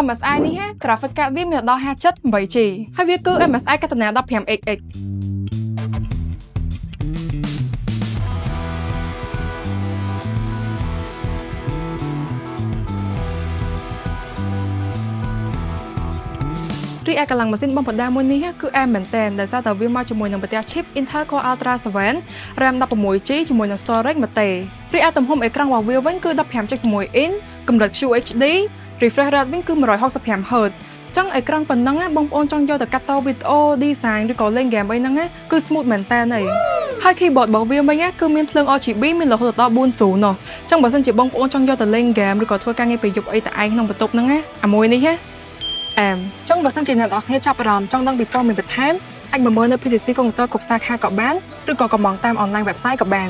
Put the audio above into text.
MSI នេះ graphic card វាមានដល់ 5.8G ហើយវាគឺ MSI កតានា 15XX រីឯកម្លាំងម៉ាស៊ីនបំបដាមួយនេះគឺអែមមែនទែនដោយសារតែវាមកជាមួយនឹងប្រទេស chip Intel Core Ultra 7 RAM 16G ជាមួយនឹង storage មកទេរីឯទំហំអេក្រង់របស់វាវិញគឺ 15.6 inch កម្រិត QHD refresh rate វិញគឺ 165Hz ចឹងអេក្រង់ប៉ុណ្ណឹងបងប្អូនចង់យកទៅកាត់តវីដេអូ design ឬក៏លេង game អីហ្នឹងគឺ smooth មែនតើហើយ keyboard របស់វាវិញគឺមានភ្លើង RGB មានរហូតដល់40នោះចឹងបើសិនជាបងប្អូនចង់យកទៅលេង game ឬក៏ធ្វើការងារពេលយប់អីតែឯងក្នុងបន្ទប់ហ្នឹងអាមួយនេះចឹងបើសិនជាអ្នកនរគ្នាចាប់អារម្មណ៍ចង់ដឹងពីព័ត៌មានបន្ថែមអាចមកមើលនៅ PTC កុំព្យូទ័រគ្រប់សាខាក៏បានឬក៏កំងតាម online website ក៏បាន